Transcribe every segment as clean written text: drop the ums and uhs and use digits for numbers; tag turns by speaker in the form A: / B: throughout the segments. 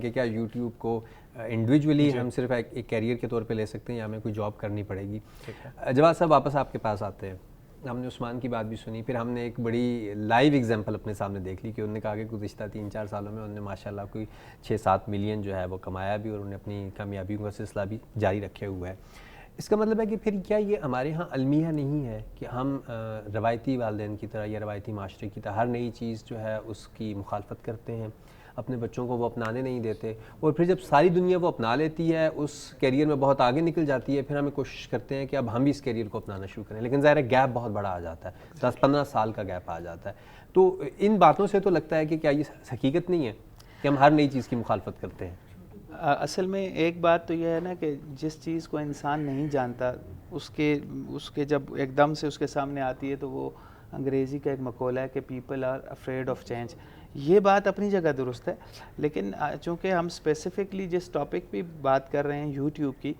A: कि क्या यूट्यूब को इंडिविजुअली हम सिर्फ एक कैरियर के तौर पे ले सकते हैं या हमें कोई जॉब करनी पड़ेगी। जवाद साहब वापस आपके पास आते हैं, हमने उस्मान की बात भी सुनी, फिर हमने एक बड़ी लाइव एग्जांपल अपने सामने देख ली कि उन्होंने कहा कि गुज़िश्ता 3-4 सालों में उन्होंने माशाल्लाह कोई 6-7 मिलियन जो है वो कमाया भी और उन्होंने अपनी कामयाबियों का सिलसिला भी जारी रखे हुआ है। इसका मतलब है कि फिर क्या ये हमारे यहाँ अलमिया नहीं है कि हम रवायती वालिदैन की तरह या रवायती माशरे की तरह हर नई चीज़ जो है उसकी मुखालफत करते हैं, अपने बच्चों को वो अपनाने नहीं देते, और फिर जब सारी दुनिया वो अपना लेती है, उस कैरियर में बहुत आगे निकल जाती है, फिर हमें कोशिश करते हैं कि अब हम भी इस कैरियर को अपनाना शुरू करें, लेकिन ज़ाहिर है गैप बहुत बड़ा आ जाता है, 10-15 साल का गैप आ जाता है। तो इन बातों से तो लगता है कि क्या ये हकीकत नहीं है कि हम हर नई चीज़ की मुखालफत करते हैं?
B: असल में एक बात तो यह है ना कि जिस चीज़ को इंसान नहीं जानता उसके उसके जब एकदम से उसके सामने आती है तो वो अंग्रेज़ी का एक मकौला है कि people are afraid of change. ये बात अपनी जगह दुरुस्त है, लेकिन चूँकि हम स्पेसिफ़िकली जिस टॉपिक पे बात कर रहे हैं यूट्यूब की,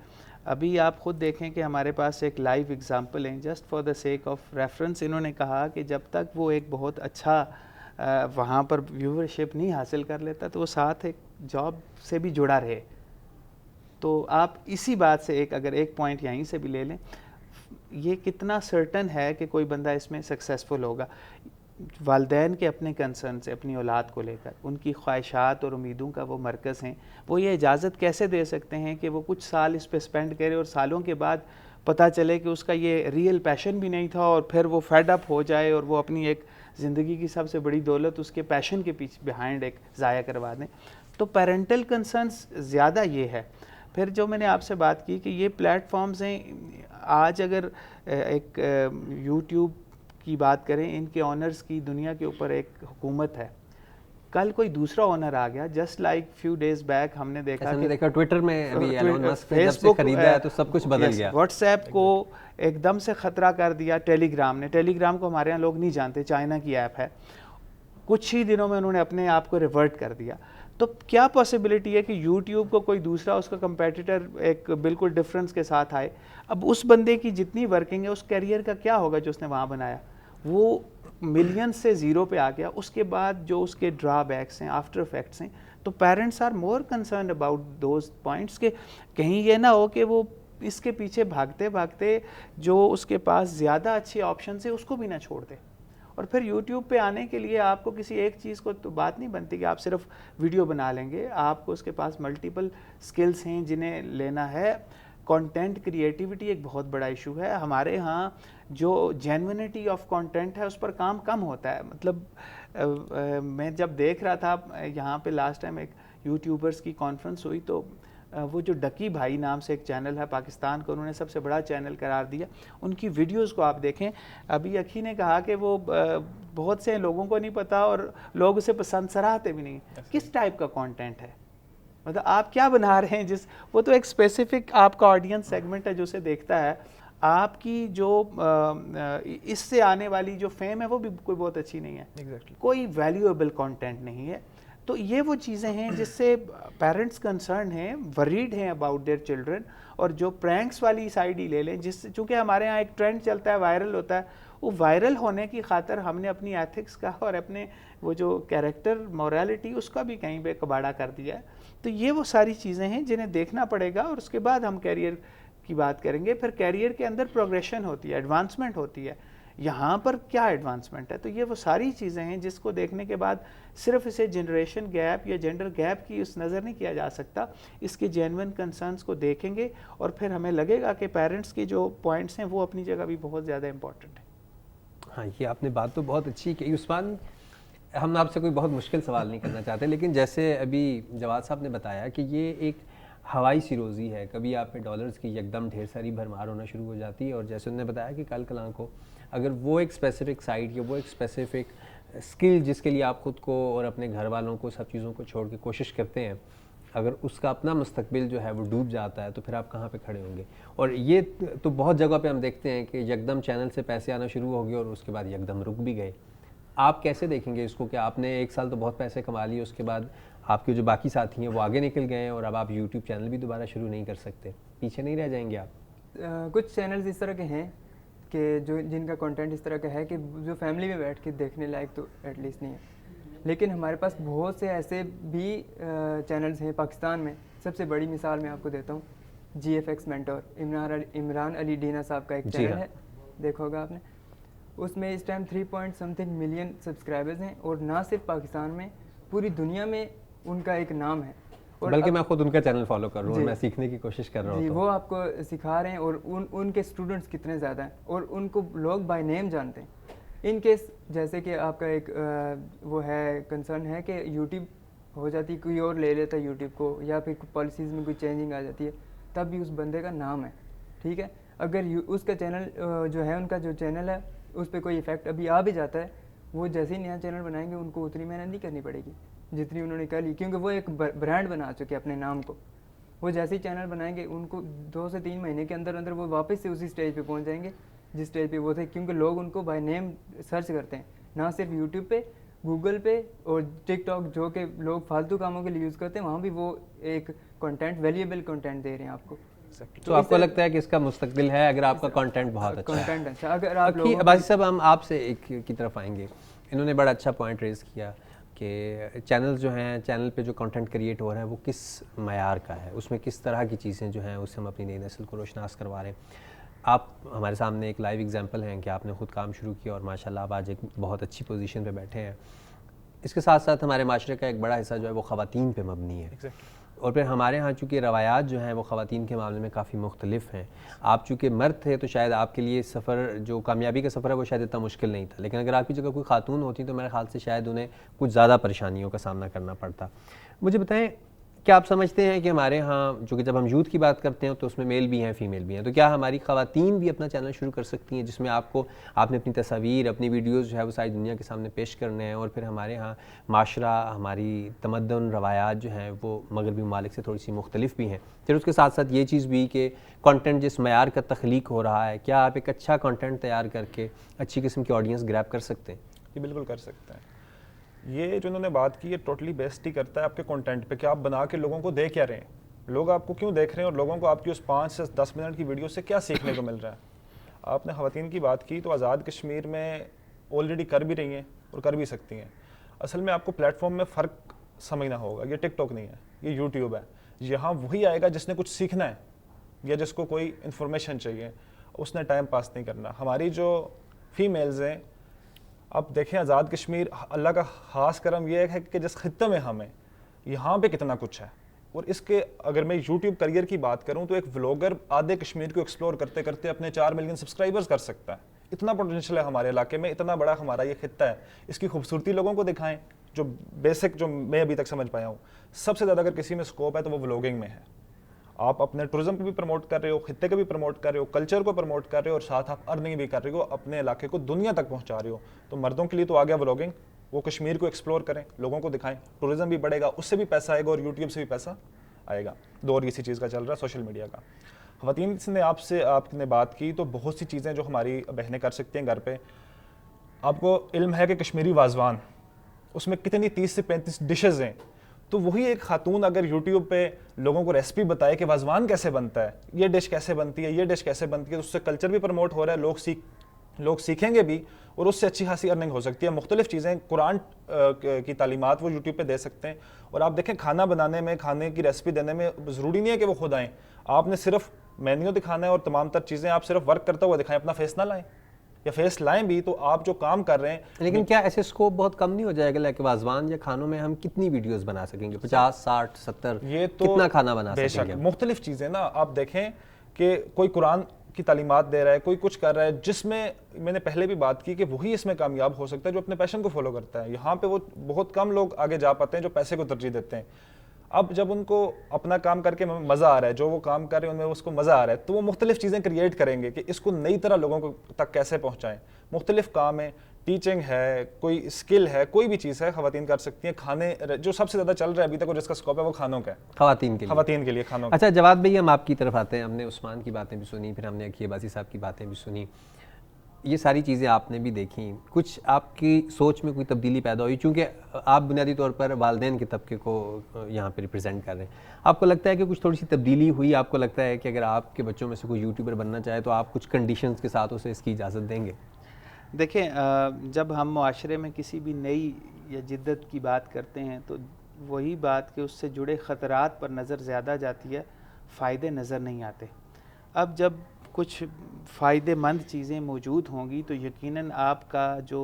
B: अभी आप ख़ुद देखें कि हमारे पास एक लाइव एग्ज़ाम्पल है, just for the sake of reference इन्होंने कहा कि जब तक वो एक बहुत अच्छा वहाँ पर व्यूवरशिप नहीं हासिल कर लेता तो वो साथ एक जॉब से भी जुड़ा रहे। तो आप इसी बात से अगर एक पॉइंट यहीं से भी ले लें, ये कितना सर्टन है कि कोई बंदा इसमें सक्सेसफुल होगा। वालिदैन के अपने कंसर्न से अपनी औलाद को लेकर उनकी ख्वाहिशात और उम्मीदों का वो मरकज़ हैं, वो ये इजाज़त कैसे दे सकते हैं कि वो कुछ साल इस पे स्पेंड करे और सालों के बाद पता चले कि उसका ये रियल पैशन भी नहीं था और फिर वो फेड अप हो जाए और वो अपनी एक ज़िंदगी की सबसे बड़ी दौलत उसके पैशन के पीछे बिहाइंड एक ज़ाया करवा दें। तो पेरेंटल कंसर्न्स ज़्यादा ये है। फिर जो मैंने आपसे बात की कि ये प्लेटफॉर्म्स हैं, आज अगर एक यूट्यूब की बात करें, इनके ऑनर्स की दुनिया के ऊपर एक हुकूमत है। कल कोई दूसरा ओनर आ गया, just like few days back हमने देखा
A: ट्विटर में अभी एलोन मस्क ने जब से खरीदा है तो सब कुछ बदल गया।
B: व्हाट्सएप को एकदम से ख़तरा कर दिया टेलीग्राम को हमारे यहाँ लोग नहीं जानते, चाइना की ऐप है। कुछ ही दिनों में उन्होंने अपने आप को रिवर्ट कर दिया। तो क्या पॉसिबिलिटी है कि यूट्यूब को कोई दूसरा उसका कंपेटिटर एक बिल्कुल डिफरेंस के साथ आए? अब उस बंदे की जितनी वर्किंग है, उस कैरियर का क्या होगा जो उसने वहाँ बनाया? वो मिलियन से ज़ीरो पे आ गया। उसके बाद जो उसके ड्रॉबैक्स हैं, आफ्टर इफेक्ट्स हैं, तो parents are more concern about those points के कहीं ये ना हो कि वो इसके पीछे भागते भागते जो उसके पास ज़्यादा अच्छे ऑप्शन है उसको भी ना छोड़ दे। और फिर YouTube पे आने के लिए आपको किसी एक चीज़ को तो बात नहीं बनती कि आप सिर्फ वीडियो बना लेंगे, आपको उसके पास मल्टीपल स्किल्स हैं जिन्हें लेना है। कंटेंट क्रिएटिविटी एक बहुत बड़ा इशू है हमारे यहाँ। जो जेन्युइनिटी ऑफ कंटेंट है उस पर काम कम होता है। मतलब मैं जब देख रहा था यहाँ पे लास्ट टाइम एक यूट्यूबर्स की कॉन्फ्रेंस हुई, तो वो जो डकी भाई नाम से एक चैनल है पाकिस्तान का, उन्होंने सबसे बड़ा चैनल करार दिया। उनकी वीडियोस को आप देखें, अभी अखी ने कहा कि वो बहुत से लोगों को नहीं पता और लोग उसे पसंद सराहते भी नहीं। किस टाइप का कंटेंट है, मतलब आप क्या बना रहे हैं? वो तो एक स्पेसिफिक आपका ऑडियंस सेगमेंट है जो उसे देखता है। आपकी जो इससे आने वाली जो फेम है वो भी कोई बहुत अच्छी नहीं है।
C: Exactly.
B: कोई वैल्यूएबल कंटेंट नहीं है। तो ये वो चीज़ें हैं जिससे पेरेंट्स कंसर्न हैं, वरीड हैं अबाउट देयर चिल्ड्रन। और जो प्रैंक्स वाली साइड ही ले लें, जिससे चूँकि हमारे यहाँ एक ट्रेंड चलता है, वायरल होता है, वो वायरल होने की खातर हमने अपनी एथिक्स का और अपने वो जो कैरेक्टर मोरालिटी उसका भी कहीं पे कबाड़ा कर दिया है। तो ये वो सारी चीज़ें हैं जिन्हें देखना पड़ेगा और उसके बाद हम कैरियर की बात करेंगे। फिर कैरियर के अंदर प्रोग्रेशन होती है, एडवांसमेंट होती है। यहाँ पर क्या एडवांसमेंट है? तो ये वो सारी चीज़ें हैं जिसको देखने के बाद सिर्फ इसे जनरेशन गैप या जेंडर गैप की उस नज़र नहीं किया जा सकता। इसके जेन्युइन कंसर्न्स को देखेंगे और फिर हमें लगेगा कि पेरेंट्स के जो पॉइंट्स हैं वो अपनी जगह भी बहुत ज़्यादा इंपॉर्टेंट है।
A: हाँ, ये आपने बात तो बहुत अच्छी की उस्मान। हम आपसे कोई बहुत मुश्किल सवाल नहीं करना चाहते, लेकिन जैसे अभी जवाद साहब ने बताया कि ये एक हवाई सी रोज़ी है, कभी आप पे डॉलर्स की एकदम ढेर सारी भरमार होना शुरू हो जाती है, और जैसे उन्होंने बताया कि कल कलां को अगर वो एक स्पेसिफ़िक साइट या वो एक स्पेसिफ़िक स्किल जिसके लिए आप ख़ुद को और अपने घर वालों को सब चीज़ों को छोड़ के कोशिश करते हैं, अगर उसका अपना मुस्तकबिल जो है वो डूब जाता है तो फिर आप कहाँ पे खड़े होंगे? और ये तो बहुत जगह पे हम देखते हैं कि यकदम चैनल से पैसे आना शुरू हो गए और उसके बाद यकदम रुक भी गए। आप कैसे देखेंगे इसको कि आपने एक साल तो बहुत पैसे कमा लिए, उसके बाद आपके जो बाकी साथी हैं वो आगे निकल गए हैं और अब आप यूट्यूब चैनल भी दोबारा शुरू नहीं कर सकते, पीछे नहीं रह जाएंगे आप?
C: कुछ चैनल्स इस तरह के हैं कि जिनका कंटेंट इस तरह का है कि जो फैमिली में बैठ के देखने लायक तो एटलीस्ट नहीं है। लेकिन हमारे पास बहुत से ऐसे भी चैनल्स हैं पाकिस्तान में। सबसे बड़ी मिसाल मैं आपको देता हूँ, GFX मेंटोर, इमरान अली डीना साहब का एक
A: जी
C: चैनल
A: हाँ।
C: है, देखा होगा आपने। उसमें इस टाइम 3 मिलियन सब्सक्राइबर्स हैं, और ना सिर्फ पाकिस्तान में, पूरी दुनिया में उनका एक नाम है। और
A: बल्कि
C: अब-
A: मैं खुद उनका चैनल फॉलो कर रहा हूँ और
C: जी।
A: मैं सीखने की कोशिश कर रहा
C: जी,
A: हूँ।
C: वो आपको सिखा रहे हैं, और उनके स्टूडेंट्स कितने ज़्यादा हैं, और उनको लोग बाय नेम जानते हैं। इन केस जैसे कि आपका एक वो है, कंसर्न है कि यूट्यूब हो जाती, कोई और ले लेता है यूट्यूब को, या फिर पॉलिसीज़ में कोई चेंजिंग आ जाती है, तब भी उस बंदे का नाम है, ठीक है। अगर उसका चैनल जो है, उनका जो चैनल है, उस पर कोई इफेक्ट अभी आ भी जाता है, वो जैसे ही नया चैनल बनाएंगे उनको उतनी मेहनत नहीं करनी पड़ेगी जितनी उन्होंने कर ली, क्योंकि वो एक ब्रांड बना चुके हैं अपने नाम को। वो जैसे ही चैनल बनाएंगे, उनको 2 से 3 महीने के अंदर अंदर वो वापस से उसी स्टेज पे पहुंच जाएंगे जिस स्टेज पे वो थे, क्योंकि लोग उनको बाय नेम सर्च करते हैं, ना सिर्फ यूट्यूब पे, गूगल पे और टिकटॉक, जो कि लोग फालतू कामों के लिए यूज़ करते हैं, वहाँ भी वो एक कंटेंट, वैल्यूएबल कंटेंट दे रहे हैं आपको।
A: तो आपको लगता है कि इसका मुस्तकबिल है अगर आपका कंटेंट बहुत अच्छा है?
C: कंटेंट अच्छा, अगर आप
A: बाकी अब्बासी साहब, हम आपसे एक की तरफ आएंगे। इन्होंने बड़ा अच्छा पॉइंट रेज़ किया कि चैनल्स जो हैं, चैनल पे जो कंटेंट क्रिएट हो रहा है वो किस मयार का है, उसमें किस तरह की चीज़ें जो हैं उससे हम अपनी नई नस्ल को रोशनास करवा रहे हैं। आप हमारे सामने एक लाइव एग्जांपल हैं कि आपने ख़ुद काम शुरू किया और माशाल्लाह आप आज एक बहुत अच्छी पोजीशन पे बैठे हैं। इसके साथ साथ हमारे माशरे का एक बड़ा हिस्सा जो है वो ख़वातीन पे मबनी है। और फिर हमारे यहाँ चूँकि रवायात जो हैं वो ख़वातीन के मामले में काफ़ी मुख्तलिफ हैं। आप चूँकि मर्द थे तो शायद आपके लिए सफ़र, जो कामयाबी का सफ़र है वो शायद इतना मुश्किल नहीं था, लेकिन अगर आपकी जगह कोई खातून होती तो मेरे ख्याल से शायद उन्हें कुछ ज़्यादा परेशानियों का सामना करना पड़ता। मुझे बताएं, क्या आप समझते हैं कि हमारे यहाँ चूँकि जब हम यूथ की बात करते हैं तो उसमें मेल भी हैं, फ़ीमेल भी हैं, तो क्या हमारी ख़वातीन भी अपना चैनल शुरू कर सकती हैं जिसमें आपने अपनी तस्वीर, अपनी वीडियोज़ जो है वो सारी दुनिया के सामने पेश करने हैं, और फिर हमारे यहाँ माशरा, हमारी तमद्दुन, रवायात जो हैं वो मगरबी ममालिक से थोड़ी सी मुख्तलिफ भी हैं। फिर उसके साथ साथ ये चीज़ भी कि कंटेंट जिस मयार का तख्लीक हो रहा है, क्या आप एक अच्छा कंटेंट तैयार करके अच्छी किस्म की ऑडियंस ग्रैब कर सकते हैं?
D: ये बिल्कुल कर सकते हैं। ये जो उन्होंने बात की, ये टोटली बेस्ड ही करता है आपके कंटेंट पे कि आप बना के लोगों को दे क्या रहे हैं, लोग आपको क्यों देख रहे हैं, और लोगों को आपकी उस 5 से 10 मिनट की वीडियो से क्या सीखने को मिल रहा है। आपने ख़वातीन की बात की, तो आज़ाद कश्मीर में ऑलरेडी कर भी रही हैं और कर भी सकती हैं। असल में आपको प्लेटफॉर्म में फ़र्क समझना होगा। ये टिकटॉक नहीं है, ये यूट्यूब है। यहाँ वही आएगा जिसने कुछ सीखना है या जिसको कोई इन्फॉर्मेशन चाहिए, उसने टाइम पास नहीं करना। हमारी जो फीमेल्स हैं, अब देखें आज़ाद कश्मीर, अल्लाह का ख़ास करम यह है कि जिस खित्ते में हम हैं यहाँ पे कितना कुछ है। और इसके अगर मैं यूट्यूब करियर की बात करूँ तो एक व्लॉगर आधे कश्मीर को एक्सप्लोर करते करते अपने 4 मिलियन सब्सक्राइबर्स कर सकता है। इतना पोटेंशियल है हमारे इलाके में, इतना बड़ा हमारा ये खित्ता है। इसकी खूबसूरती लोगों को दिखाएं, जो बेसिक जो मैं अभी तक समझ पाया हूँ, सबसे ज़्यादा अगर किसी में स्कोप है तो वो व्लॉगिंग में है। आप अपने टूरिज्म को भी प्रमोट कर रहे हो, खित्ते को भी प्रमोट कर रहे हो, कल्चर को प्रमोट कर रहे हो, और साथ आप अर्निंग भी कर रहे हो, अपने इलाके को दुनिया तक पहुंचा रहे हो। तो मर्दों के लिए तो आ गया व्लॉगिंग, वो कश्मीर को एक्सप्लोर करें, लोगों को दिखाएं, टूरिज्म भी बढ़ेगा, उससे भी पैसा आएगा और यूट्यूब से भी पैसा आएगा। दौर इसी चीज़ का चल रहा है, सोशल मीडिया का। ख़वातीन ने आपने बात की, तो बहुत सी चीज़ें जो हमारी बहनें कर सकती हैं घर पर। आपको इल्म है कि कश्मीरी वाजवान, उसमें कितनी 30 से 35 डिशेज़ हैं, तो वही एक खातून अगर यूट्यूब पे लोगों को रेसिपी बताए कि वाजवान कैसे बनता है, ये डिश कैसे बनती है, ये डिश कैसे बनती है, तो उससे कल्चर भी प्रमोट हो रहा है, लोग सीखेंगे भी, और उससे अच्छी खासी अर्निंग हो सकती है। मुख्तलिफ चीज़ें, कुरान की तालीमात वो यूट्यूब पे दे सकते हैं। और आप देखें, खाना बनाने में, खाने की रेसिपी देने में ज़रूरी नहीं है कि वो खुद आएँ, आपने सिर्फ मेन्यू दिखाना है और तमाम तर चीज़ें आप सिर्फ वर्क करता हुआ दिखाएं, अपना फेस ना लाएं, या फेस लाएं भी तो आप जो काम कर रहे हैं।
A: लेकिन क्या ऐसे स्कोप बहुत कम नहीं हो जाएगा, लाइक वाजवान या खानों में हम कितनी वीडियोस बना सकेंगे? 50, 60, 70,
D: ये तो
A: कितना खाना बना सकेंगे?
D: मुख्तलिफ चीज़ें ना, आप देखें कि कोई कुरान की तालीमात दे रहा है, कोई कुछ कर रहा है, जिसमें मैंने पहले भी बात की कि वही इसमें कामयाब हो सकता है जो अपने पैशन को फॉलो करता है। यहाँ पे वो बहुत कम लोग आगे जा पाते हैं जो पैसे को तरजीह देते हैं। अब जब उनको अपना काम करके मज़ा आ रहा है, जो वो काम कर रहे हैं उनमें उसको मज़ा आ रहा है, तो वो मुख्तलिफ चीज़ें क्रिएट करेंगे कि इसको नई तरह लोगों को तक कैसे पहुँचाएँ। मुख्तलिफ काम है, टीचिंग है, कोई स्किल है, कोई भी चीज़ है, ख़वातीन कर सकती हैं। खाने जो सबसे ज़्यादा चल रहा है अभी तक और जिसका स्कोप है वो खानों का है, ख़वातीन के लिए खानों का।
A: अच्छा जवाद भाई, हम आपकी तरफ आते हैं। हमने उस्मान की बातें भी सुनी, फिर हमने अखी अब्बासी साहब की बातें भी सुनी, ये सारी चीज़ें आपने भी देखी। कुछ आपकी सोच में कोई तब्दीली पैदा हुई, चूँकि आप बुनियादी तौर पर वालिदैन के तबके को यहाँ पे रिप्रेजेंट कर रहे हैं, आपको लगता है कि कुछ थोड़ी सी तब्दीली हुई? आपको लगता है कि अगर आपके बच्चों में से कोई यूट्यूबर बनना चाहे तो आप कुछ कंडीशंस के साथ उसे इसकी इजाज़त देंगे?
B: देखें, जब हम माशरे में किसी भी नई या जिद्दत की बात करते हैं तो वही बात कि उससे जुड़े ख़तरात पर नज़र ज़्यादा जाती है, फ़ायदे नज़र नहीं आते। अब जब कुछ फ़ायदेमंद चीज़ें मौजूद होंगी तो यकीनन आपका जो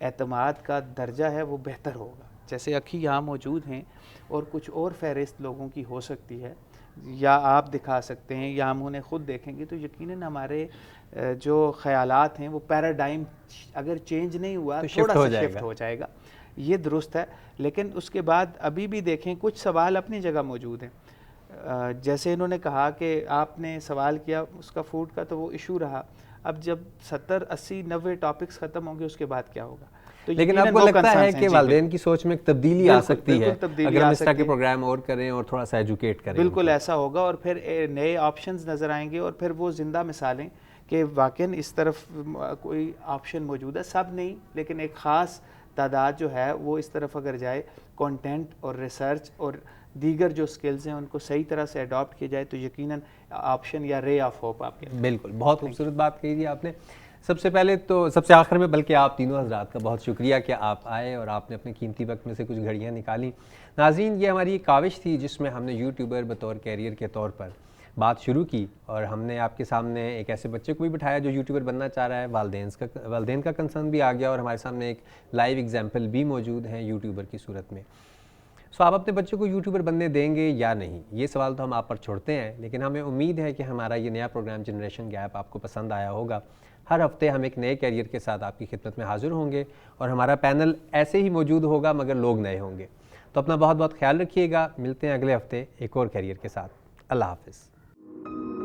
B: एतमाद का दर्जा है वो बेहतर होगा। जैसे अखी यहाँ मौजूद हैं और कुछ और फ़हरिस्त लोगों की हो सकती है, या आप दिखा सकते हैं या हम उन्हें ख़ुद देखेंगे, तो यकीनन हमारे जो ख़यालात हैं वो पैराडाइम अगर चेंज नहीं हुआ
A: तो
B: थोड़ा सा
A: जाएगा।
B: शिफ्ट हो जाएगा, ये दुरुस्त है। लेकिन उसके बाद अभी भी देखें कुछ सवाल अपनी जगह मौजूद हैं। जैसे इन्होंने कहा कि आपने सवाल किया उसका फूड का, तो वो इशू रहा। अब जब 70, 80, 90 टॉपिक्स ख़त्म होंगे उसके बाद क्या होगा? तो
A: लेकिन
B: यकीनन
A: आपको
B: वो
A: लगता है
B: concerns
A: कि
B: हैं। जी,
A: वालिदैन की सोच में एक तब्दीली आ
B: बिल्कुल,
A: सकती है
B: बिल्कुल तब्दीली
A: अगर हम
B: आ
A: इस तरह के
B: सकती है।
A: प्रोग्राम और करें और थोड़ा सा एजुकेट करें
B: बिल्कुल
A: उनको?
B: ऐसा होगा और फिर नए ऑप्शंस नज़र आएंगे और फिर वो ज़िंदा मिसालें कि वाकई इस तरफ कोई ऑप्शन मौजूद है। सब नहीं, लेकिन एक ख़ास तादाद जो है वो इस तरफ अगर जाए, कंटेंट और रिसर्च और दीगर जो स्किल्स हैं उनको सही तरह से अडॉप्ट किया जाए, तो यकीनन ऑप्शन या रे ऑफ होप आपके।
A: बिल्कुल, बहुत खूबसूरत बात कही थी आपने। सबसे पहले तो सबसे आखिर में बल्कि आप तीनों हज़रात का बहुत शुक्रिया कि आप आए और आपने अपने कीमती वक्त में से कुछ घड़ियाँ निकाली। नाज़रीन, ये हमारी एक काविश थी जिसमें हमने यूट्यूबर बतौर कैरियर के तौर पर बात शुरू की और हमने आपके सामने एक ऐसे बच्चे को भी बिठाया जो यूट्यूबर बनना चाह रहा है। वालदेन का कंसर्न भी आ गया और हमारे सामने एक लाइव एग्जाम्पल भी मौजूद है यूट्यूबर की सूरत में। सो आप अपने बच्चों को यूट्यूबर बनने देंगे या नहीं, ये सवाल तो हम आप पर छोड़ते हैं, लेकिन हमें उम्मीद है कि हमारा ये नया प्रोग्राम जनरेशन गैप आपको पसंद आया होगा। हर हफ्ते हम एक नए कैरियर के साथ आपकी खिदमत में हाजिर होंगे और हमारा पैनल ऐसे ही मौजूद होगा मगर लोग नए होंगे। तो अपना बहुत बहुत ख्याल रखिएगा। मिलते हैं अगले हफ्ते एक और कैरियर के साथ। अल्लाह हाफ़िज़।